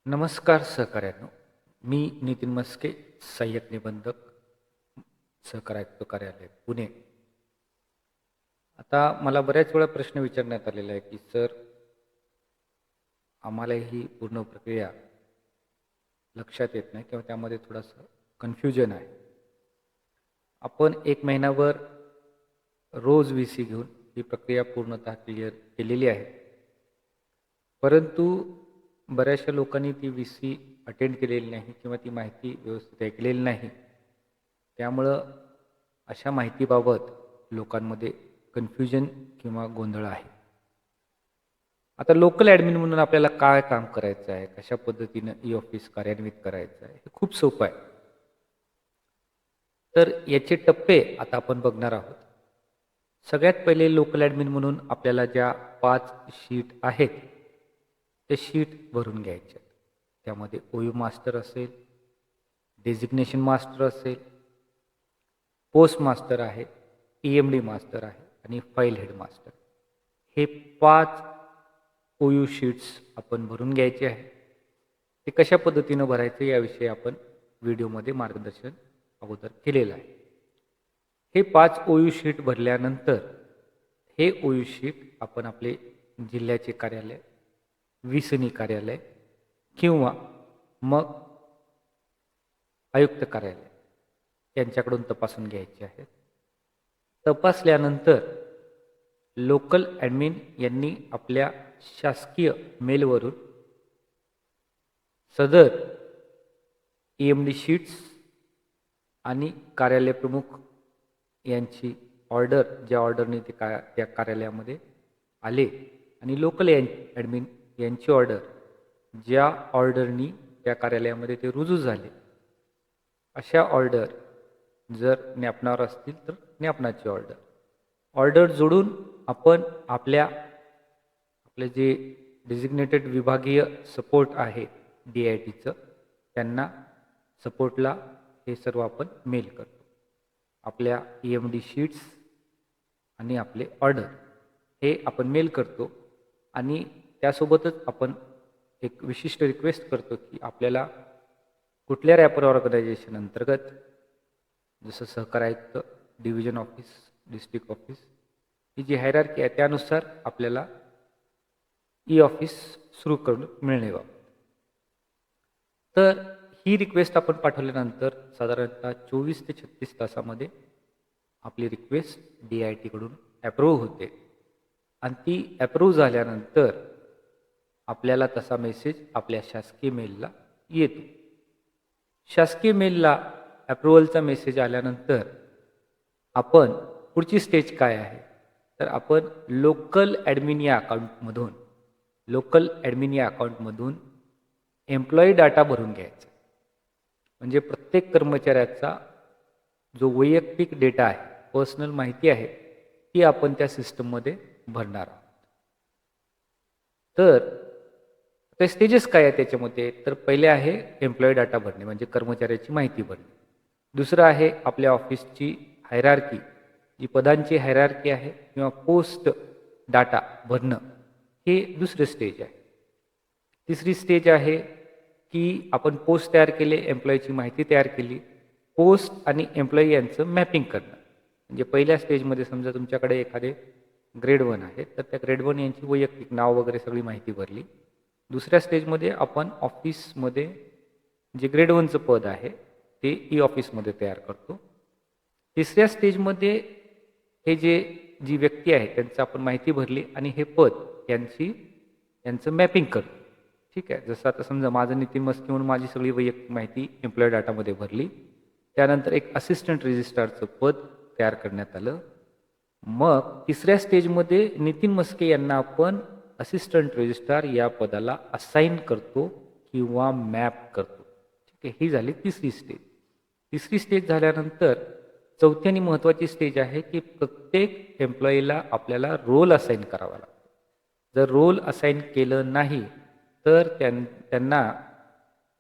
नमस्कार सहकाऱ्यांनो. मी नितीन मस्के, सहाय्यक निबंधक, सहकार आयुक्त कार्यालय, पुणे. आता मला बऱ्याच वेळा प्रश्न विचारण्यात आलेला आहे, की सर आम्हाला ही पूर्ण प्रक्रिया लक्षात येत नाही किंवा त्यामध्ये थोडंसं कन्फ्युजन आहे. आपण 1 महिनाभर रोज व्ही-सी घेऊन ही प्रक्रिया पूर्णतः क्लिअर केलेली आहे. परंतु बऱ्याचशा लोकांनी ती व्ही-सी अटेंड केलेली नाही किंवा ती माहिती व्यवस्थित ऐकलेली नाही. त्यामुळं अशा माहितीबाबत लोकांमध्ये कन्फ्युजन किंवा गोंधळ आहे. आता लोकल ॲडमिन म्हणून आपल्याला काय काम करायचं आहे, कशा पद्धतीनं ई-ऑफिस कार्यान्वित करायचं आहे, हे खूप सोपं आहे. तर याचे टप्पे आता आपण बघणार आहोत. सगळ्यात पहिले लोकल ॲडमिन म्हणून आपल्याला ज्या 5 शीट आहेत, ते शीट भरून घ्यायच्या आहेत. त्यामध्ये ओयू मास्टर असेल, डेझिग्नेशन मास्टर असेल, पोस्ट मास्टर आहे, ई-एम-डी मास्टर आहे आणि फाईल हेड मास्टर. हे 5 ओयू शीट्स आपण भरून घ्यायचे आहे. ते कशा पद्धतीनं भरायचे याविषयी आपण व्हिडिओमध्ये मार्गदर्शन अगोदर केलेलं आहे. हे 5 ओयू शीट भरल्यानंतर हे ओयू शीट आपण आपले जिल्ह्याचे कार्यालय, विसनी कार्यालय किंवा मग आयुक्त कार्यालय यांच्याकडून तपासून घ्यायचे आहेत. तपासल्यानंतर लोकल ॲडमिन यांनी आपल्या शासकीय मेलवरून सदर ई-एम-डी शीट्स आणि कार्यालय प्रमुख यांची ऑर्डर, ज्या ऑर्डरने ते त्या कार्यालयामध्ये आले, आणि लोकल ॲडमिन यांची ऑर्डर, ज्या ऑर्डरनी त्या कार्यालयामध्ये ते रुजू झाले, अशा ऑर्डर जर न्यापनावर असतील तर न्यापनाची ऑर्डर जोडून आपण आपले जे डेझिग्नेटेड विभागीय सपोर्ट आहे DITचं, त्यांना सपोर्टला हे सर्व आपण मेल करतो. आपल्या ई-एम-डी शीट्स आणि आपले ऑर्डर हे आपण मेल करतो आणि त्यासोबतच आपण एक विशिष्ट रिक्वेस्ट करतो, की आपल्याला कुठल्या रॅपर ऑर्गनायझेशन अंतर्गत, जसं सहकार आयुक्त, डिव्हिजन ऑफिस, डिस्ट्रिक्ट ऑफिस, ही जी हायरार्की आहे त्यानुसार आपल्याला ई-ऑफिस सुरू करून मिळणे. तर ही रिक्वेस्ट आपण पाठवल्यानंतर साधारणतः 24 ते 36 तासामध्ये आपली रिक्वेस्ट DITकडून ॲप्रूव्ह होते आणि ती ॲप्रूव्ह झाल्यानंतर आपल्याला तसा मेसेज आपल्या शासकीय मेलला येतो. शासकीय मेलला ॲप्रूव्हलचा मेसेज आल्यानंतर आपण पुढची स्टेज काय आहे, तर आपण लोकल ॲडमिन या अकाउंटमधून एम्प्लॉई डाटा भरून घ्यायचा. म्हणजे प्रत्येक कर्मचाऱ्याचा जो वैयक्तिक डेटा आहे, पर्सनल माहिती आहे, ती आपण त्या सिस्टममध्ये भरणार आहोत. तर ते स्टेजेस काय आहे त्याच्यामध्ये, तर पहिले आहे एम्प्लॉई डाटा भरणे, म्हणजे कर्मचाऱ्याची माहिती भरणे. दुसरं आहे आपल्या ऑफिसची हायरार्की, जी पदांची हायरार्की आहे किंवा पोस्ट डाटा भरणं, हे दुसरं स्टेज आहे. तिसरी स्टेज आहे की आपण पोस्ट तयार केले, एम्प्लॉईची माहिती तयार केली, पोस्ट आणि एम्प्लॉई यांचं मॅपिंग करणं. म्हणजे पहिल्या स्टेजमध्ये समजा तुमच्याकडे एखादे ग्रेड 1 आहे, तर त्या ग्रेड 1 यांची वैयक्तिक नाव वगैरे सगळी माहिती भरली. दुसऱ्या स्टेजमध्ये आपण ऑफिसमध्ये जे ग्रेड 1चं पद आहे ते ई-ऑफिसमध्ये तयार करतो. तिसऱ्या स्टेजमध्ये हे जी व्यक्ती आहे त्यांचं आपण माहिती भरली आणि हे पद यांचं मॅपिंग करतो. ठीक आहे. जसं आता समजा माझं नितीन मस्के म्हणून माझी सगळी वैयक्तिक माहिती एम्प्लॉई डाटामध्ये भरली. त्यानंतर एक असिस्टंट रजिस्ट्रारचं पद तयार करण्यात आलं. मग तिसऱ्या स्टेजमध्ये नितीन मस्के यांना आपण असिस्टंट रजिस्ट्रार या पदाला असाइन करतो किंवा मॅप करतो. ठीक आहे. ही झाली तिसरी स्टेज. तिसरी स्टेज झाल्यानंतर चौथी आणि महत्त्वाची स्टेज आहे की प्रत्येक एम्प्लॉईला आपल्याला रोल असाइन करावा लागतो. जर रोल असाइन केलं नाही तर त्यांना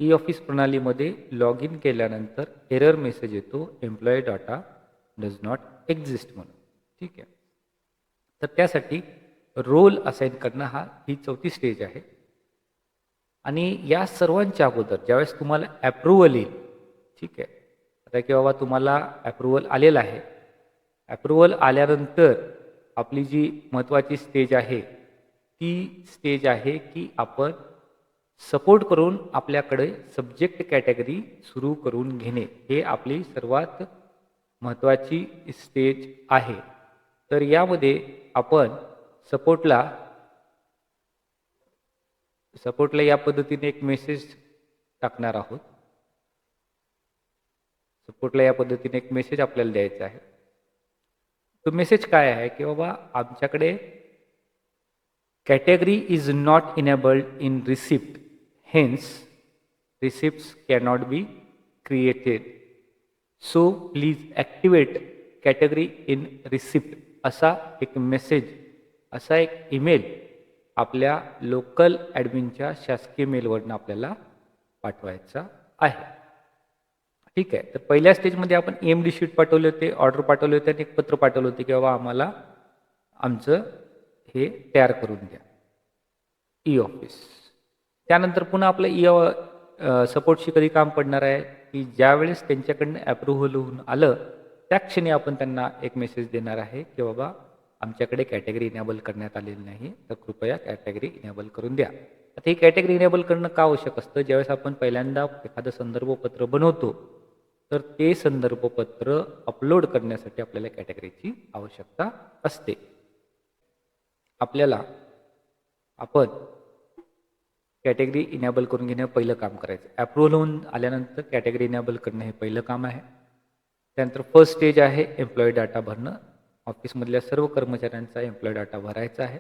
ई-ऑफिस प्रणालीमध्ये लॉग इन केल्यानंतर एरर मेसेज येतो, employee data does not exist म्हणून. ठीक आहे. तर त्यासाठी रोल असाइन करणं ही चौथी स्टेज आहे. आणि या सर्वांच्या अगोदर ज्यावेळेस तुम्हाला ॲप्रुव्हल येईल, ठीक आहे, आता की बाबा तुम्हाला ॲप्रुव्हल आलेलं आहे. ॲप्रुव्हल आल्यानंतर आपली जी महत्त्वाची स्टेज आहे, ती स्टेज आहे की आपण सपोर्ट करून आपल्याकडे सब्जेक्ट कॅटेगरी सुरू करून घेणे. हे आपली सर्वात महत्त्वाची स्टेज आहे. तर यामध्ये आपण सपोर्टला सपोर्टला या पद्धतीने एक मेसेज टाकणार आहोत. सपोर्टला या पद्धतीने एक मेसेज आपल्याला द्यायचा आहे. तो मेसेज काय आहे की बाबा आमच्याकडे category is not enabled in receipt, hence receipts cannot be created. So please activate category in receipt असा एक मेसेज, असा एक ईमेल आपल्या लोकल ॲडमिनच्या शासकीय मेलवरनं आपल्याला पाठवायचा आहे. ठीक आहे. तर पहिल्या स्टेजमध्ये आपण EMD शीट पाठवले होते, ऑर्डर पाठवले होते आणि एक पत्र पाठवलं होते की बाबा आम्हाला आमचं हे तयार करून द्या, ई-ऑफिस. त्यानंतर पुन्हा आपलं सपोर्टशी कधी काम पडणार आहे की ज्यावेळेस त्यांच्याकडनं ॲप्रुव्हल होऊन आलं त्या क्षणी आपण त्यांना एक मेसेज देणार आहे की बाबा आमच्याकडे कॅटेगरी इनेबल करण्यात आलेली नाही, तर कृपया कॅटेगरी इनेबल करून द्या. आता ही कॅटेगरी इनेबल करणं का आवश्यक असतं? ज्यावेळेस आपण पहिल्यांदा एखादं संदर्भपत्र बनवतो तर ते संदर्भपत्र अपलोड करण्यासाठी आपल्याला कॅटेगरीची आवश्यकता असते. आपल्याला आपण कॅटेगरी इनेबल करून घेणं पहिलं काम करायचं. ॲप्रुव्हल होऊन आल्यानंतर कॅटेगरी इनेबल करणं हे पहिलं काम आहे. त्यानंतर फर्स्ट स्टेज आहे एम्प्लॉई डाटा भरणं. ऑफिसमधल्या सर्व कर्मचाऱ्यांचा एम्प्लॉई डाटा भरायचा आहे.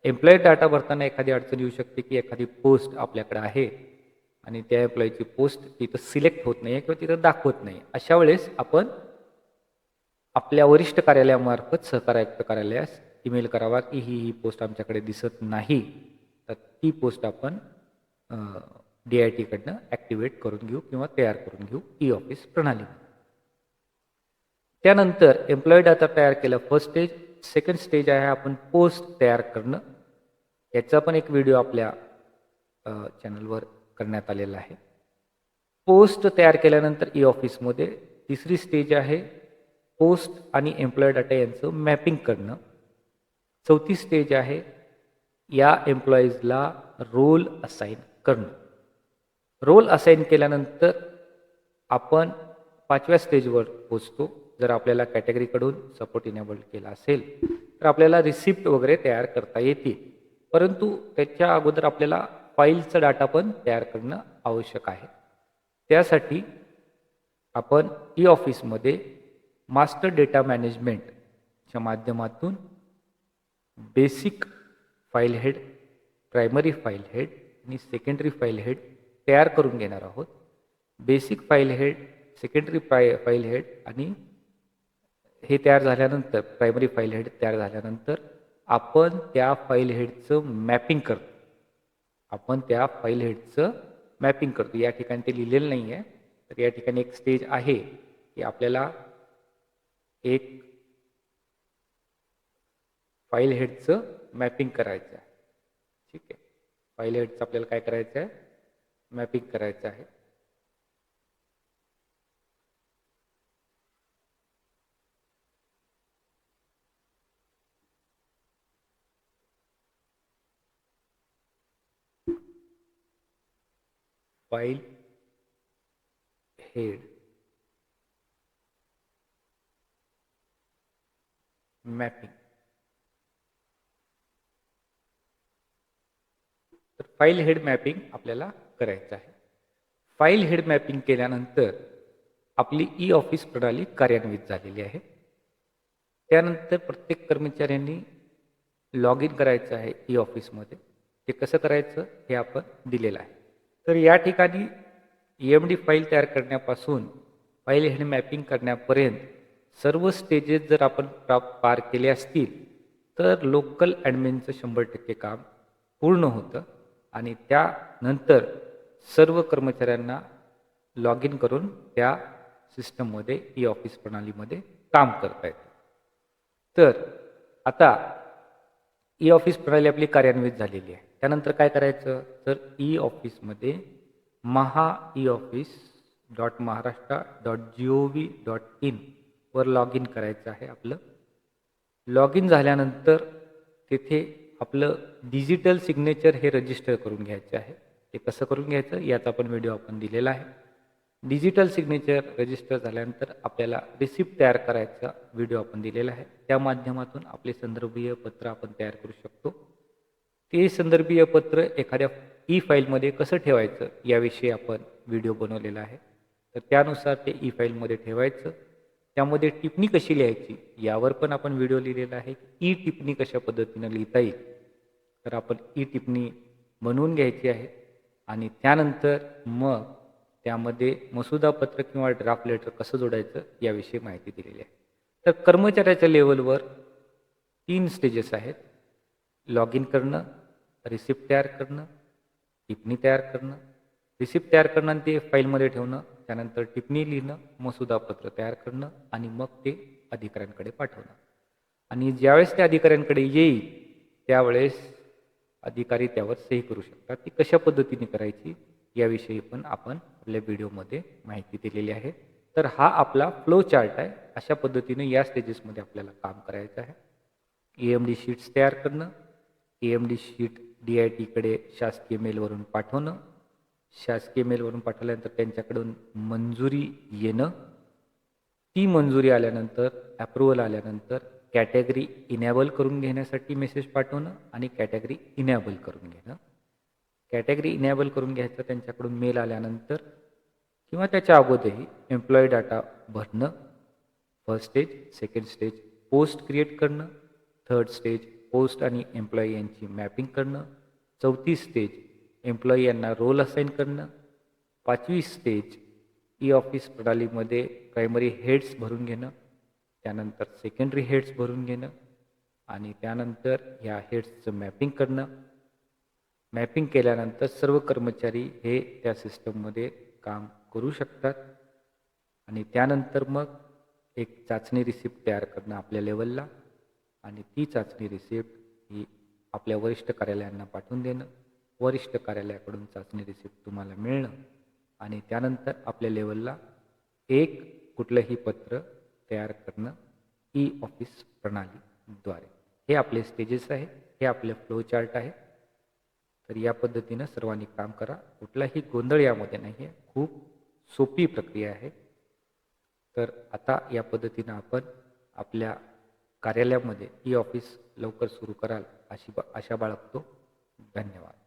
एम्प्लॉई डाटा भरताना एखादी अडचण येऊ शकते की एखादी पोस्ट आपल्याकडे आहे आणि त्या एम्प्लॉईची पोस्ट तिथं सिलेक्ट होत नाही किंवा तिथं दाखवत नाही. अशा वेळेस आपण आपल्या वरिष्ठ कार्यालयामार्फत सहकार आयुक्त कार्यालयास ईमेल करावा की ही पोस्ट आमच्याकडे दिसत नाही, तर ती पोस्ट आपण DIT-कडनं ॲक्टिवेट करून घेऊ किंवा तयार करून घेऊ ई-ऑफिस प्रणालीमध्ये. त्यानंतर एम्प्लॉई डाटा तयार केला फर्स्ट स्टेज. सेकंड स्टेज आहे आपण पोस्ट तयार करणं. याचा पण एक व्हिडिओ आपल्या चॅनलवर करण्यात आलेला आहे. पोस्ट तयार केल्यानंतर ई-ऑफिसमध्ये तिसरी स्टेज आहे पोस्ट आणि एम्प्लॉई डाटा यांचं मॅपिंग करणं. चौथी स्टेज आहे या एम्प्लॉईजला रोल असाइन करणं. रोल असाइन केल्यानंतर आपण 5व्या स्टेजवर पोचतो. जर आपल्याला कॅटेगरीकडून सपोर्ट इनेबल केला असेल तर आपल्याला रिसिप्ट वगैरे तयार करता येतील, परंतु त्याच्या अगोदर आपल्याला फाईलचा डाटा पण तयार करणं आवश्यक आहे. त्यासाठी आपण ई-ऑफिसमध्ये मास्टर डेटा मॅनेजमेंटच्या माध्यमातून basic file head, primary file head आणि सेकंडरी फाईल हेड तयार करून घेणार आहोत. Basic file head, secondary file head आणि हे तयार झाल्यानंतर प्रायमरी फाईल हेड तयार झाल्यानंतर आपण त्या फाईल हेडचं मॅपिंग करतो. या ठिकाणी ते लिहिलेलं नाही आहे, तर या ठिकाणी एक स्टेज आहे की आपल्याला एक फाईल हेडचं मॅपिंग करायचं आहे. ठीक आहे. फाईल हेडचं आपल्याला काय करायचं आहे? मॅपिंग करायचं आहे. File head mapping. तर फाईल हेड मॅपिंग आपल्याला करायचं आहे. फाईल हेड मॅपिंग केल्यानंतर आपली ई-ऑफिस प्रणाली कार्यान्वित झालेली आहे. त्यानंतर प्रत्येक कर्मचाऱ्यांनी लॉग इन करायचं आहे ई-ऑफिसमध्ये. ते कसं करायचं हे आपण दिलेलं आहे. तर या ठिकाणी EMD फाईल तयार करण्यापासून फाईल हेड मॅपिंग करण्यापर्यंत सर्व स्टेजेस जर आपण पार केले असतील तर लोकल ॲडमिनचं 100% काम पूर्ण होतं आणि त्यानंतर सर्व कर्मचाऱ्यांना लॉग इन करून त्या सिस्टममध्ये ई-ऑफिस प्रणालीमध्ये काम करता येतं. तर आता ई ऑफिस प्रणाली आपली कार्यान्वित झालेली आहे. त्यानंतर काय करायचं, तर ई ऑफिसमध्ये महा ई ऑफिस .महाराष्ट्र.gov.in वर लॉग इन करायचं आहे आपलं. लॉग इन झाल्यानंतर तिथे आपलं डिजिटल सिग्नेचर हे रजिस्टर करून घ्यायचं आहे. ते कसं करून घ्यायचं याचा पण व्हिडिओ आपण दिलेला आहे. डिजिटल सिग्नेचर रजिस्टर झाल्यानंतर आपल्याला रिसिप्ट तयार करायचा व्हिडिओ आपण दिलेला आहे. त्या माध्यमातून आपले संदर्भीय पत्र आपण तयार करू शकतो. ते संदर्भीय पत्र एखाद्या ई फाईलमध्ये कसं ठेवायचं याविषयी आपण व्हिडिओ बनवलेला आहे. तर त्यानुसार ते ई फाईलमध्ये ठेवायचं. त्यामध्ये टिप्पणी कशी लिहायची यावर पण आपण व्हिडिओ लिहिलेला आहे. ई टिप्पणी कशा पद्धतीनं लिहिता येईल, तर आपण ई टिप्पणी बनवून घ्यायची आहे आणि त्यानंतर मग त्यामध्ये मसुदा पत्र किंवा ड्राफ्ट लेटर कसं जोडायचं याविषयी माहिती दिलेली आहे. तर कर्मचाऱ्याच्या लेवलवर 3 स्टेजेस आहेत. लॉग इन करणं, रिसिप्ट तयार करणं, टिप्पणी तयार करणं. रिसिप्ट तयार करणं आणि ते फाईलमध्ये ठेवणं, त्यानंतर टिप्पणी लिहिणं, मसुदा पत्र तयार करणं आणि मग ते अधिकाऱ्यांकडे पाठवणं. आणि ज्यावेळेस ते अधिकाऱ्यांकडे येईल त्यावेळेस अधिकारी त्यावर सही करू शकतात. ती कशा पद्धतीने करायची याविषयी पण आपण आपल्या व्हिडिओमध्ये माहिती दिलेली आहे. तर हा आपला फ्लो चार्ट आहे. अशा पद्धतीने या स्टेजेसमध्ये आपल्याला काम करायचं आहे. EMD शीट्स तयार करणं, EMD शीट DITकडे शासकीय मेलवरून पाठवणं, शासकीय मेलवरून पाठवल्यानंतर त्यांच्याकडून मंजुरी येणं, ती मंजुरी आल्यानंतर अप्रूव्हल आल्यानंतर कॅटेगरी इनेबल करून घेण्यासाठी मेसेज पाठवणं आणि कॅटेगरी इनेबल करून घेणं. कॅटेगरी इनेबल करून घ्यायचं त्यांच्याकडून मेल आल्यानंतर किंवा त्याच्या अगोदरही एम्प्लॉई डाटा भरणं. First stage, second stage post create करणं, थर्ड स्टेज पोस्ट आणि एम्प्लॉई यांची मॅपिंग करणं, चौथी स्टेज एम्प्लॉई यांना रोल असाइन करणं, 5वी स्टेज ई ऑफिस प्रणालीमध्ये प्रायमरी हेड्स भरून घेणं, त्यानंतर सेकंडरी हेड्स भरून घेणं आणि त्यानंतर ह्या हेड्सचं मॅपिंग करणं. मॅपिंग केल्यानंतर सर्व कर्मचारी हे त्या सिस्टममध्ये काम करू शकतात आणि त्यानंतर मग एक चाचणी रिसिप्ट तयार करणं आपल्या लेवलला आणि ती चाचणी रिसिप्ट ही आपल्या वरिष्ठ कार्यालयांना पाठवून देणं, वरिष्ठ कार्यालयाकडून चाचणी रिसिप्ट तुम्हाला मिळणं आणि त्यानंतर आपल्या लेवलला एक कुठलंही पत्र तयार करणं ई ऑफिस प्रणालीद्वारे. हे आपले स्टेजेस आहे, हे आपले फ्लो चार्ट आहे. तर या पद्धतीनं सर्वांनी काम करा. कुठलाही गोंधळ यामध्ये नाही आहे. खूप सोपी प्रक्रिया आहे. तर आता या पद्धतीनं आपण आपल्या कार्यालयामध्ये ई ऑफिस लवकर सुरू कराल अशी आशा बाळगतो. धन्यवाद.